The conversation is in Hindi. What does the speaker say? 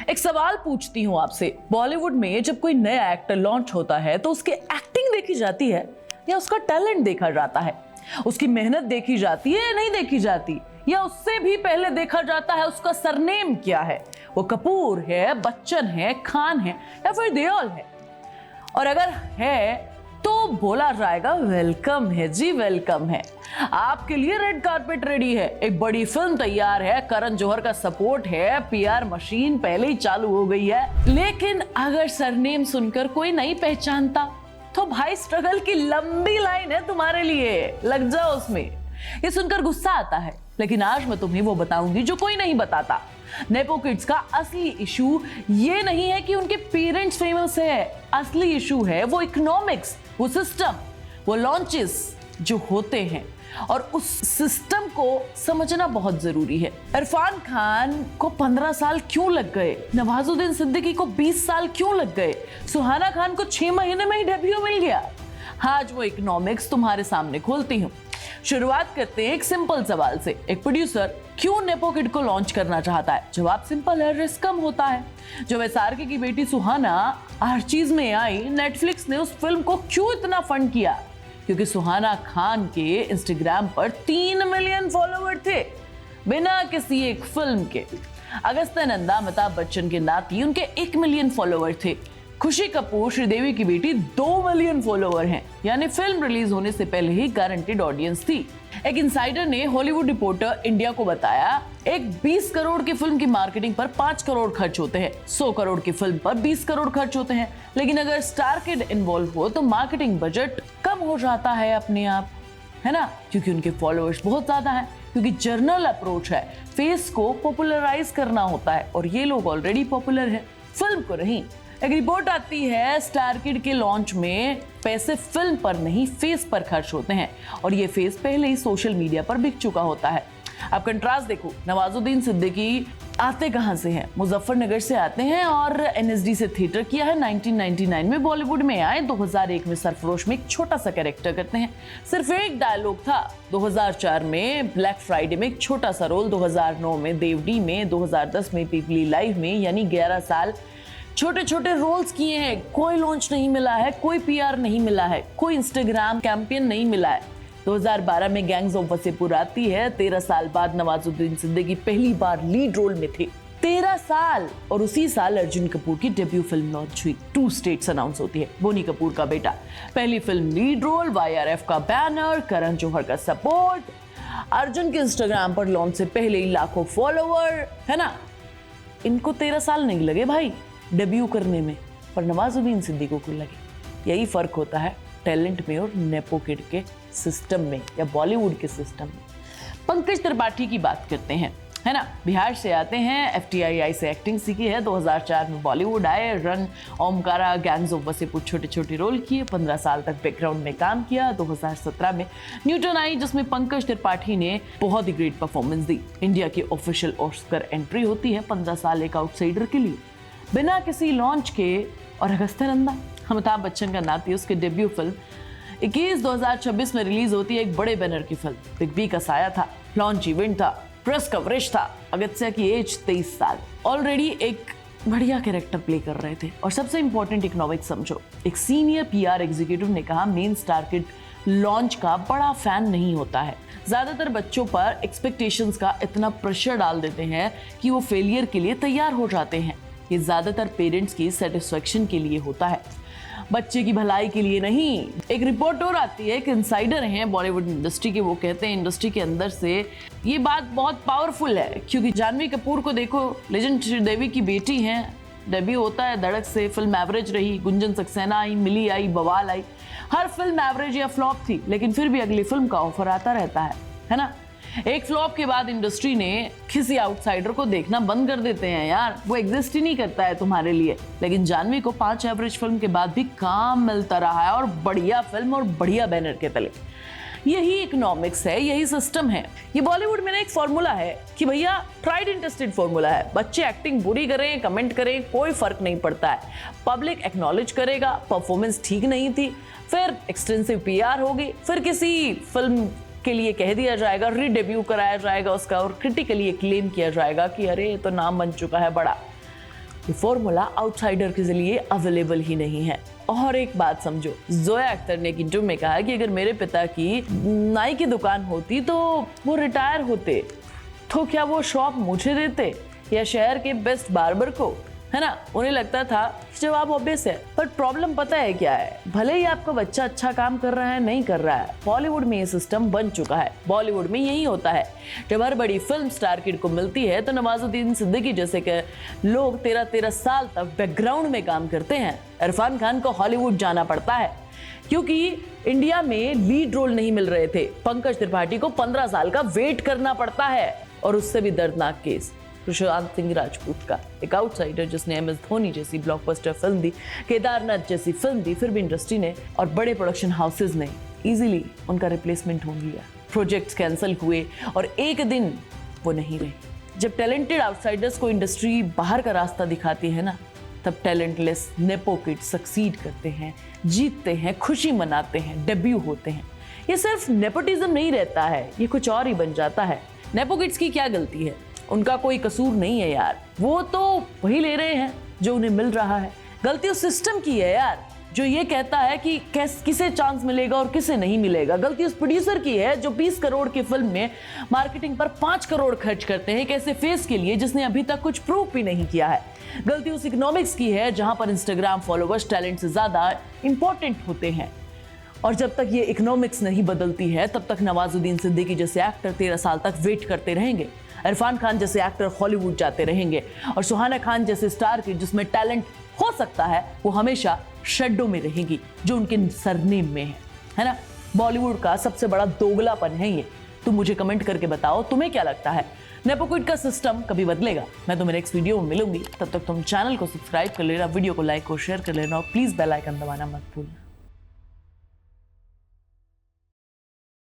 एक सवाल पूछती हूँ आपसे, बॉलीवुड में जब कोई नया एक्टर लॉन्च होता है तो उसकी एक्टिंग देखी जाती है या उसका टैलेंट देखा जाता है? उसकी मेहनत देखी जाती है या नहीं देखी जाती? या उससे भी पहले देखा जाता है उसका सरनेम क्या है, वो कपूर है, बच्चन है, खान है या फिर देओल है? और अगर है तो बोला जाएगा वेलकम है जी, वेलकम है, आपके लिए रेड कारपेट रेडी है, एक बड़ी फिल्म तैयार है, करण जौहर का सपोर्ट है, पीआर मशीन पहले ही चालू हो गई है। लेकिन अगर सरनेम सुनकर कोई नहीं पहचानता तो भाई स्ट्रगल की लंबी लाइन है तुम्हारे लिए, लग जाओ उसमें। ये सुनकर गुस्सा आता है, लेकिन आज मैं तुम्हें वो बताऊंगी जो कोई नहीं बताता। नेपो किड्स का असली इशू ये नहीं है कि उनके पेरेंट्स फेमस है, असली इशू है वो इकोनॉमिक्स, वो सिस्टम, वो लॉन्चेस जो होते हैं, और उस सिस्टम को समझना बहुत जरूरी है। इरफान खान को 15 साल क्यों लग गए, नवाजुद्दीन सिद्दीकी को 20 साल क्यों लग गए, सुहाना खान को 6 महीने में ही डेब्यू मिल गया? आज वो इकोनॉमिक्स तुम्हारे सामने खोलती हूँ। शुरुआत करते हैं एक सिंपल सवाल से, एक प्रोड्यूसर क्यों नेपो किड को लॉन्च करना चाहता है? जवाब सिंपल है, रिस्क कम होता है। जब एसआरके की बेटी सुहाना हर चीज में आई, नेटफ्लिक्स ने उस फिल्म को क्यों इतना फंड किया? क्योंकि सुहाना खान के इंस्टाग्राम पर 3 मिलियन फॉलोवर थे, बिना किसी एक फिल्म के। अगस्त्य नंदा अमिताभ बच्चन के नाती, उनके 1 मिलियन फॉलोवर थे। खुशी कपूर श्रीदेवी की बेटी 2 मिलियन फॉलोवर हैं, यानी फिल्म रिलीज होने से पहले ही गारंटेड ऑडियंस थी। एक इनसाइडर ने हॉलीवुड रिपोर्टर इंडिया को बताया, एक 20 करोड़ की फिल्म की मार्केटिंग पर 5 करोड़ खर्च होते हैं, 100 करोड़ की फिल्म पर 20 करोड़ खर्च होते हैं। लेकिन अगर स्टार किड इन्वॉल्व हो तो मार्केटिंग बजट कम हो जाता है अपने आप, है ना? क्योंकि उनके फॉलोअर्स बहुत ज्यादा हैं, क्योंकि जर्नल अप्रोच है, फेस को पॉपुलराइज करना होता है, और ये लोग ऑलरेडी पॉपुलर है, फिल्म को नहीं। एक रिपोर्ट आती है, स्टार किड के लॉन्च में पैसे फिल्म पर नहीं फेस पर खर्च होते हैं, और ये फेस पहले ही सोशल मीडिया पर बिक चुका होता है। अब कंट्रास्ट देखो, नवाजुद्दीन सिद्दीकी आते कहां से हैं? मुजफ्फरनगर से आते हैं और एनएसडी से थिएटर किया है। 1999 में बॉलीवुड में आए, 2001 में सरफरोश में एक छोटा सा कैरेक्टर करते हैं, सिर्फ एक डायलॉग था। 2004 में ब्लैक फ्राइडे में एक छोटा सा रोल, 2009 में देवडी में, 2010 में पीपली लाइव में, यानी 11 साल छोटे छोटे रोल्स किए हैं। कोई लॉन्च नहीं मिला है, कोई पीआर नहीं मिला है, कोई इंस्टाग्राम कैंपेन नहीं मिला है। 2012 में गैंग्स ऑफ वसेपुर आती है, 13 साल बाद नवाजुद्दीन सिद्दीकी पहली बार लीड रोल में थे, 13 साल। और उसी साल अर्जुन कपूर की डेब्यू फिल्म लॉन्च हुई, 2 स्टेट्स अनाउंस होती है, बोनी कपूर का बेटा, पहली फिल्म लीड रोल, YRF का बैनर, करण जौहर का सपोर्ट, अर्जुन के इंस्टाग्राम पर लॉन्च से पहले ही लाखों फॉलोवर, है ना? इनको 13 साल नहीं लगे भाई डेब्यू करने में, पर नवाजुद्दीन सिद्दीकी को लगे। यही फर्क होता है टैलेंट में और नेपो किड के सिस्टम में, या बॉलीवुड के सिस्टम में। पंकज त्रिपाठी की बात करते हैं, है ना? बिहार से आते हैं, FTII से एक्टिंग सीखी है, 2004 में बॉलीवुड आए, run, Omkara, gangs of Wasseypur छोटे छोटे रोल किए, 15 साल तक बैकग्राउंड में काम किया। 2017 में न्यूटन आई, जिसमें पंकज त्रिपाठी ने बहुत ही ग्रेट परफॉर्मेंस दी। इंडिया की ऑफिशियल ऑस्कर एंट्री होती है 15 साल एक आउटसाइडर के लिए, बिना किसी लॉन्च के। और अगस्त्य नंदा, अमिताभ बच्चन का नाती, उसकी डेब्यू फिल्म 21/2026 में रिलीज होती है, एक बड़े बैनर की फिल्म, बिग बी का साया था, लॉन्च इवेंट था, प्रेस कवरेज था। अगस्त्य की एज 23 साल, ऑलरेडी एक बढ़िया कैरेक्टर प्ले कर रहे थे। और सबसे इंपॉर्टेंट इकोनॉमिक्स समझो, एक सीनियर पीआर एग्जीक्यूटिव ने कहा, मेन स्टार किड लॉन्च का बड़ा फैन नहीं होता है। ज्यादातर बच्चों पर एक्सपेक्टेशंस का इतना प्रेशर डाल देते हैं कि वो फेलियर के लिए तैयार हो जाते हैं। ये ज्यादातर पेरेंट्स की सेटिस्फेक्शन के लिए होता है, बच्चे की भलाई के लिए नहीं। एक रिपोर्ट और आती है, एक इनसाइडर हैं बॉलीवुड इंडस्ट्री के, वो कहते हैं इंडस्ट्री के अंदर से ये बात बहुत पावरफुल है, क्योंकि जानवी कपूर को देखो, लेजेंड श्रीदेवी की बेटी हैं, डेब्यू होता है धड़क से, फिल्म एवरेज रही, गुंजन सक्सेना आई, मिली आई, बवाल आई, हर फिल्म एवरेज या फ्लॉप थी, लेकिन फिर भी अगली फिल्म का ऑफर आता रहता है ना? एक फ्लॉप के बाद इंडस्ट्री ने किसी आउटसाइडर को देखना बंद कर देते हैं यार, वो एग्जिस्ट ही नहीं करता है तुम्हारे लिए। लेकिन जानवी को 5 एवरेज फिल्म के बाद भी काम मिलता रहा है, और बढ़िया फिल्म और बढ़िया बैनर के तले। यही इकोनॉमिक्स है, यही सिस्टम है। ये बॉलीवुड में ना एक फॉर्मूला है कि भैया ट्राइड एंड टेस्टेड फॉर्मूला है, बच्चे एक्टिंग बुरी करें, कमेंट करें, कोई फर्क नहीं पड़ता है, पब्लिक एक्नॉलेज करेगा, परफॉर्मेंस ठीक नहीं थी, फिर एक्सटेंसिव पीआर होगी, फिर किसी फिल्म के लिए कह दिया जाएगा, रीडेब्यू कराया जाएगा उसका, और क्रिटिकली क्लेम किया जाएगा कि अरे ये तो नाम बन चुका है बड़ा। ये फॉर्मूला आउटसाइडर के लिए अवेलेबल ही नहीं है। और एक बात समझो, जोया अख्तर ने एक इंटरव्यू में कहा कि अगर मेरे पिता की नाई की दुकान होती तो वो रिटायर होते, तो क्या वो शॉप मुझे देते या शहर के बेस्ट बार्बर को, है ना। उन्हें लगता था जवाब ऑब्वियस है। पर प्रॉब्लम पता है क्या है, भले ही आपका बच्चा अच्छा काम कर रहा है नहीं कर रहा है, बॉलीवुड में ये सिस्टम बन चुका है। बॉलीवुड में यही होता है, जब हर बड़ी फिल्म स्टार किड को मिलती है तो नवाजुद्दीन सिद्दीकी जैसे के लोग 13-13 साल तक बैकग्राउंड में काम करते हैं। इरफान खान को हॉलीवुड जाना पड़ता है क्योंकि इंडिया में लीड रोल नहीं मिल रहे थे। पंकज त्रिपाठी को 15 साल का वेट करना पड़ता है। और उससे भी दर्दनाक केस सुशांत सिंह राजपूत का, एक आउटसाइडर जिसने MS धोनी जैसी ब्लॉकबस्टर फिल्म दी, केदारनाथ जैसी फिल्म दी, फिर भी इंडस्ट्री ने और बड़े प्रोडक्शन हाउसेज ने इजीली उनका रिप्लेसमेंट ढूंढ लिया। प्रोजेक्ट्स कैंसिल हुए और एक दिन वो नहीं रहे। जब टैलेंटेड आउटसाइडर्स को इंडस्ट्री बाहर का रास्ता दिखाती है ना, तब टैलेंटलेस नेपो किड्स सक्सीड करते हैं, जीतते हैं, खुशी मनाते हैं, डेब्यू होते हैं। ये सिर्फ नेपोटिज्म नहीं रहता है, ये कुछ और ही बन जाता है। नेपो किड्स की क्या गलती है, उनका कोई कसूर नहीं है यार, वो तो वही ले रहे हैं जो उन्हें मिल रहा है। गलती उस सिस्टम की है यार, जो ये कहता है कि किसे चांस मिलेगा और किसे नहीं मिलेगा। गलती उस प्रोड्यूसर की है जो 20 करोड़ की फिल्म में मार्केटिंग पर 5 करोड़ खर्च करते हैं एक ऐसे फेस के लिए जिसने अभी तक कुछ प्रूफ भी नहीं किया है। गलती उस इकोनॉमिक्स की है जहां पर इंस्टाग्राम फॉलोवर्स टैलेंट से ज्यादा इंपॉर्टेंट होते हैं। और जब तक ये इकोनॉमिक्स नहीं बदलती है तब तक नवाजुद्दीन सिद्दीकी जैसे एक्टर 13 साल तक वेट करते रहेंगे, इरफान खान जैसे एक्टर हॉलीवुड जाते रहेंगे, और सुहाना खान जैसे स्टार की जिसमें टैलेंट हो सकता है वो हमेशा शेडो में रहेगी जो उनके सरनेम में है ना। बॉलीवुड का सबसे बड़ा दोगलापन है ये। तुम मुझे कमेंट करके बताओ तुम्हें क्या लगता है, नेपो किड का सिस्टम कभी बदलेगा? मैं तुम्हें नेक्स्ट वीडियो में मिलूंगी, तब तक तुम चैनल को सब्सक्राइब कर लेना, वीडियो को लाइक और शेयर कर लेना और प्लीज बेल आइकन दबाना मत भूलना।